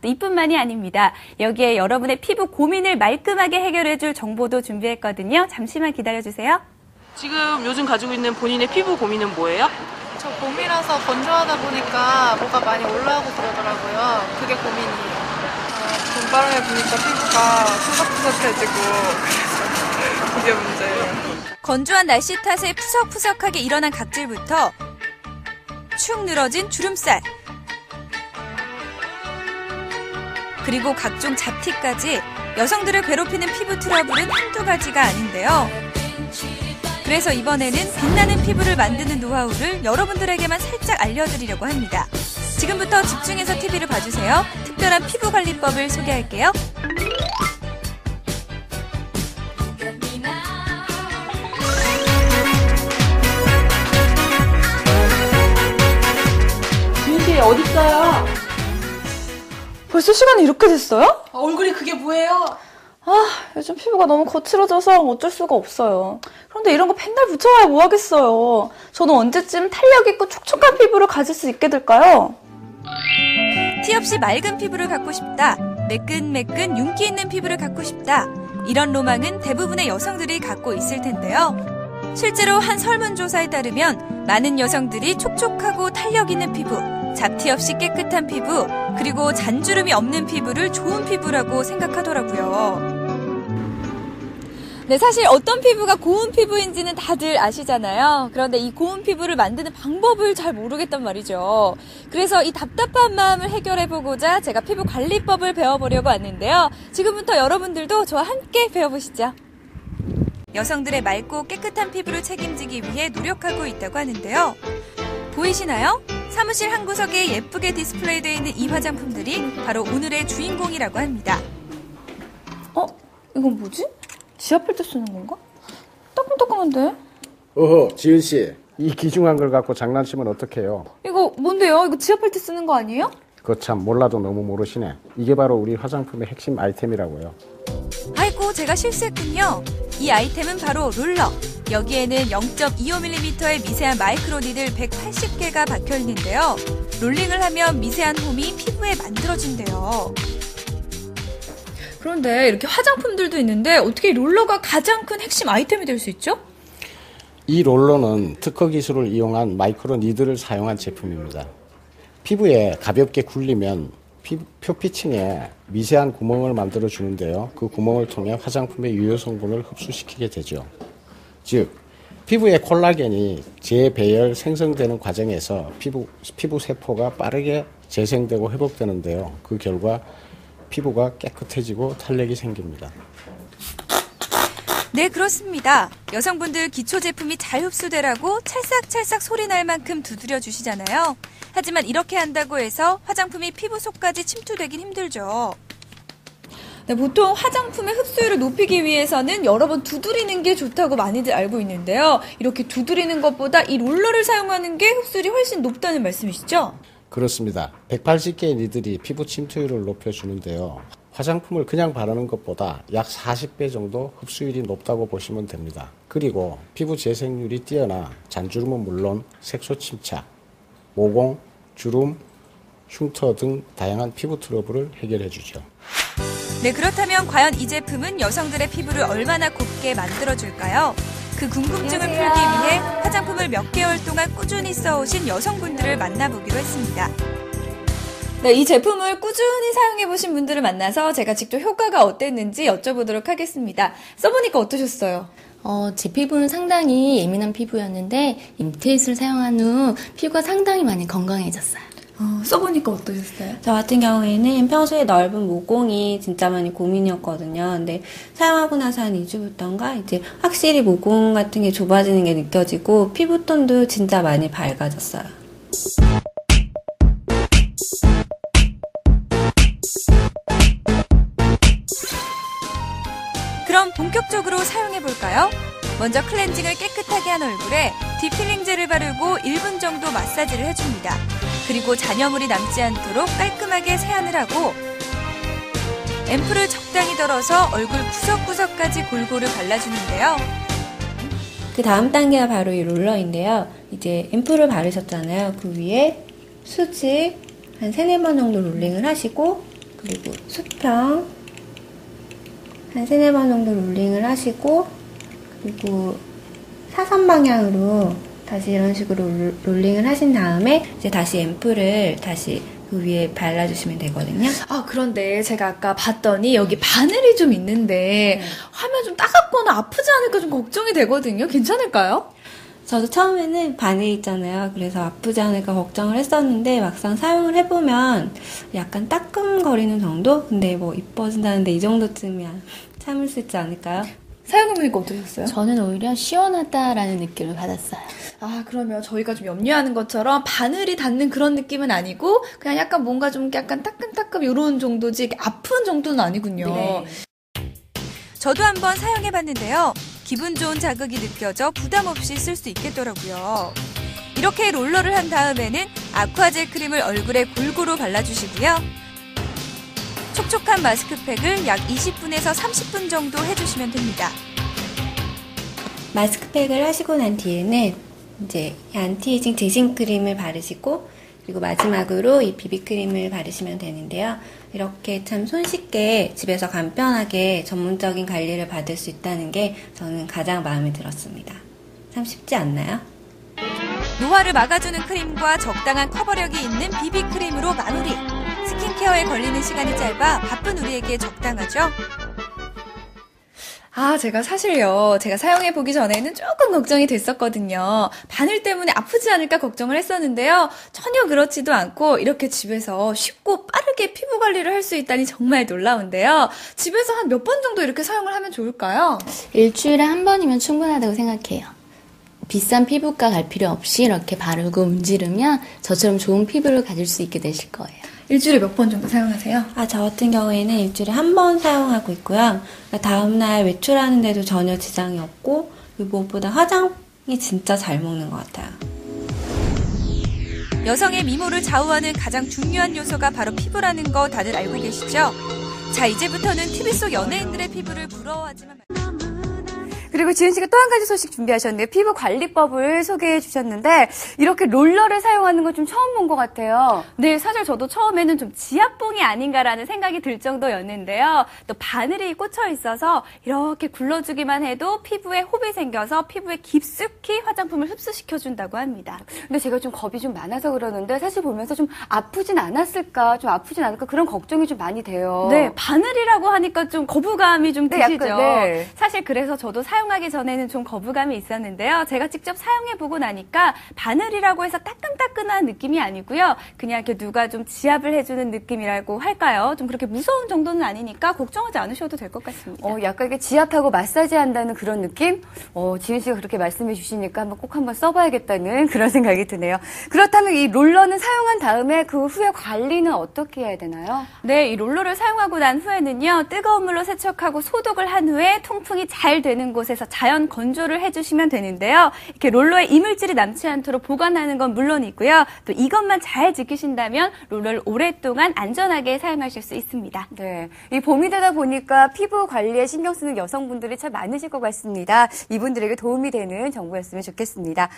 또 이뿐만이 아닙니다. 여기에 여러분의 피부 고민을 말끔하게 해결해줄 정보도 준비했거든요. 잠시만 기다려주세요. 지금 요즘 가지고 있는 본인의 피부 고민은 뭐예요? 저 봄이라서 건조하다 보니까 뭐가 많이 올라오고 그러더라고요. 그게 고민이에요. 봄바람에 부니까 피부가 푸석푸석해지고 그래서 그게 문제예요. 건조한 날씨 탓에 푸석푸석하게 일어난 각질부터 축 늘어진 주름살, 그리고 각종 잡티까지 여성들을 괴롭히는 피부 트러블은 한두 가지가 아닌데요. 그래서 이번에는 빛나는 피부를 만드는 노하우를 여러분들에게만 살짝 알려드리려고 합니다. 지금부터 집중해서 TV를 봐주세요. 특별한 피부관리법을 소개할게요. 지은씨 어딨어요? 벌써 시간이 이렇게 됐어요? 얼굴이 그게 뭐예요? 요즘 피부가 너무 거칠어져서 어쩔 수가 없어요. 그런데 이런 거 맨날 붙여봐야 뭐 하겠어요. 저는 언제쯤 탄력 있고 촉촉한 피부를 가질 수 있게 될까요? 티 없이 맑은 피부를 갖고 싶다. 매끈매끈 윤기 있는 피부를 갖고 싶다. 이런 로망은 대부분의 여성들이 갖고 있을 텐데요. 실제로 한 설문조사에 따르면 많은 여성들이 촉촉하고 탄력 있는 피부, 잡티 없이 깨끗한 피부, 그리고 잔주름이 없는 피부를 좋은 피부라고 생각하더라고요. 네, 사실 어떤 피부가 고운 피부인지는 다들 아시잖아요. 그런데 이 고운 피부를 만드는 방법을 잘 모르겠단 말이죠. 그래서 이 답답한 마음을 해결해보고자 제가 피부 관리법을 배워보려고 왔는데요. 지금부터 여러분들도 저와 함께 배워보시죠. 여성들의 맑고 깨끗한 피부를 책임지기 위해 노력하고 있다고 하는데요. 보이시나요? 사무실 한 구석에 예쁘게 디스플레이되어 있는 이 화장품들이 바로 오늘의 주인공이라고 합니다. 이건 뭐지? 지압할 때 쓰는 건가? 따끔따끔한데? 어허, 지은씨. 이 귀중한 걸 갖고 장난치면 어떡해요? 이거 뭔데요? 이거 지압할 때 쓰는 거 아니에요? 그거 참 몰라도 너무 모르시네. 이게 바로 우리 화장품의 핵심 아이템이라고요. 아이고, 제가 실수했군요. 이 아이템은 바로 롤러. 여기에는 0.25mm의 미세한 마이크로 니들 180개가 박혀 있는데요. 롤링을 하면 미세한 홈이 피부에 만들어진대요. 그런데 이렇게 화장품들도 있는데 어떻게 롤러가 가장 큰 핵심 아이템이 될 수 있죠? 이 롤러는 특허 기술을 이용한 마이크로 니들을 사용한 제품입니다. 피부에 가볍게 굴리면 표피층에 미세한 구멍을 만들어 주는데요. 그 구멍을 통해 화장품의 유효 성분을 흡수시키게 되죠. 즉, 피부의 콜라겐이 재배열 생성되는 과정에서 피부 세포가 빠르게 재생되고 회복되는데요. 그 결과 피부가 깨끗해지고 탄력이 생깁니다. 네, 그렇습니다. 여성분들 기초 제품이 잘 흡수되라고 찰싹찰싹 소리 날 만큼 두드려 주시잖아요. 하지만 이렇게 한다고 해서 화장품이 피부 속까지 침투되긴 힘들죠. 네, 보통 화장품의 흡수율을 높이기 위해서는 여러 번 두드리는 게 좋다고 많이들 알고 있는데요. 이렇게 두드리는 것보다 이 롤러를 사용하는 게 흡수율이 훨씬 높다는 말씀이시죠? 그렇습니다. 180개의 니들이 피부 침투율을 높여주는데요. 화장품을 그냥 바르는 것보다 약 40배 정도 흡수율이 높다고 보시면 됩니다. 그리고 피부 재생률이 뛰어나 잔주름은 물론 색소 침착, 모공, 주름, 흉터 등 다양한 피부 트러블을 해결해 주죠. 네, 그렇다면 과연 이 제품은 여성들의 피부를 얼마나 곱게 만들어줄까요? 그 궁금증을 풀기 위해 화장품을 몇 개월 동안 꾸준히 써오신 여성분들을 만나보기로 했습니다. 네, 이 제품을 꾸준히 사용해보신 분들을 만나서 제가 직접 효과가 어땠는지 여쭤보도록 하겠습니다. 써보니까 어떠셨어요? 제 피부는 상당히 예민한 피부였는데 임테이스를 사용한 후 피부가 상당히 많이 건강해졌어요. 써보니까 어떠셨어요? 저 같은 경우에는 평소에 넓은 모공이 진짜 많이 고민이었거든요. 근데 사용하고 나서 한 2주부터인가 이제 확실히 모공 같은 게 좁아지는 게 느껴지고 피부톤도 진짜 많이 밝아졌어요. 그럼 본격적으로 사용해볼까요? 먼저 클렌징을 깨끗하게 한 얼굴에 딥필링 젤을 바르고 1분 정도 마사지를 해줍니다. 그리고 잔여물이 남지 않도록 깔끔하게 세안을 하고 앰플을 적당히 덜어서 얼굴 구석구석까지 골고루 발라주는데요. 그 다음 단계가 바로 이 롤러인데요. 이제 앰플을 바르셨잖아요. 그 위에 수직 한 3-4번 정도 롤링을 하시고 그리고 수평 한 3-4번 정도 롤링을 하시고, 그리고 사선 방향으로 다시 이런 식으로 롤링을 하신 다음에 이제 다시 앰플을 다시 그 위에 발라주시면 되거든요. 아, 그런데 제가 아까 봤더니 여기 바늘이 좀 있는데 하면 좀 따갑거나 아프지 않을까 좀 걱정이 되거든요. 괜찮을까요? 저도 처음에는 바늘 있잖아요. 그래서 아프지 않을까 걱정을 했었는데 막상 사용을 해보면 약간 따끔거리는 정도? 근데 뭐 이뻐진다는데 이 정도쯤이야 참을 수 있지 않을까요? 사용해보니까 어떠셨어요? 저는 오히려 시원하다라는 느낌을 받았어요. 아, 그러면 저희가 좀 염려하는 것처럼 바늘이 닿는 그런 느낌은 아니고 그냥 약간 뭔가 좀 약간 따끔따끔 이런 정도지 아픈 정도는 아니군요. 네. 저도 한번 사용해봤는데요. 기분 좋은 자극이 느껴져 부담 없이 쓸 수 있겠더라고요. 이렇게 롤러를 한 다음에는 아쿠아젤 크림을 얼굴에 골고루 발라주시고요. 촉촉한 마스크팩을 약 20분에서 30분 정도 해주시면 됩니다. 마스크팩을 하시고 난 뒤에는 이제 안티에이징 제신 크림을 바르시고, 그리고 마지막으로 이 비비크림을 바르시면 되는데요. 이렇게 참 손쉽게 집에서 간편하게 전문적인 관리를 받을 수 있다는 게 저는 가장 마음에 들었습니다. 참 쉽지 않나요? 노화를 막아주는 크림과 적당한 커버력이 있는 비비크림으로 마무리. 스킨케어에 걸리는 시간이 짧아 바쁜 우리에게 적당하죠? 아, 제가 사실요, 제가 사용해보기 전에는 조금 걱정이 됐었거든요. 바늘 때문에 아프지 않을까 걱정을 했었는데요. 전혀 그렇지도 않고 이렇게 집에서 쉽고 빠르게 피부 관리를 할 수 있다니 정말 놀라운데요. 집에서 한 몇 번 정도 이렇게 사용을 하면 좋을까요? 일주일에 한 번이면 충분하다고 생각해요. 비싼 피부과 갈 필요 없이 이렇게 바르고 문지르면 저처럼 좋은 피부를 가질 수 있게 되실 거예요. 일주일에 몇 번 정도 사용하세요? 저 같은 경우에는 일주일에 한 번 사용하고 있고요. 다음날 외출하는데도 전혀 지장이 없고, 그리고 무엇보다 화장이 진짜 잘 먹는 것 같아요. 여성의 미모를 좌우하는 가장 중요한 요소가 바로 피부라는 거 다들 알고 계시죠? 자, 이제부터는 TV 속 연예인들의 피부를 부러워하지만 그리고 지은 씨가 또 한 가지 소식 준비하셨네요. 피부 관리법을 소개해 주셨는데 이렇게 롤러를 사용하는 건 좀 처음 본 것 같아요. 네, 사실 저도 처음에는 좀 지압봉이 아닌가라는 생각이 들 정도였는데요. 또 바늘이 꽂혀 있어서 이렇게 굴러주기만 해도 피부에 홉이 생겨서 피부에 깊숙이 화장품을 흡수시켜준다고 합니다. 근데 제가 좀 겁이 좀 많아서 그러는데 사실 보면서 좀 아프진 않았을까, 좀 아프진 않을까 그런 걱정이 좀 많이 돼요. 네, 바늘이라고 하니까 좀 거부감이 좀 드시죠. 약간, 네. 사실 그래서 저도 사용하기 전에는 좀 거부감이 있었는데요. 제가 직접 사용해보고 나니까 바늘이라고 해서 따끈따끈한 느낌이 아니고요. 그냥 이렇게 누가 좀 지압을 해주는 느낌이라고 할까요? 좀 그렇게 무서운 정도는 아니니까 걱정하지 않으셔도 될 것 같습니다. 약간 이렇게 지압하고 마사지 한다는 그런 느낌? 지은 씨가 그렇게 말씀해 주시니까 꼭 한번 써봐야겠다는 그런 생각이 드네요. 그렇다면 이 롤러는 사용한 다음에 그 후에 관리는 어떻게 해야 되나요? 네, 이 롤러를 사용하고 난 후에는요, 뜨거운 물로 세척하고 소독을 한 후에 통풍이 잘 되는 곳에서 자연 건조를 해주시면 되는데요. 이렇게 롤러에 이물질이 남지 않도록 보관하는 건 물론이고요. 또 이것만 잘 지키신다면 롤러를 오랫동안 안전하게 사용하실 수 있습니다. 네, 이 봄이 되다 보니까 피부 관리에 신경 쓰는 여성분들이 참 많으실 것 같습니다. 이분들에게 도움이 되는 정보였으면 좋겠습니다.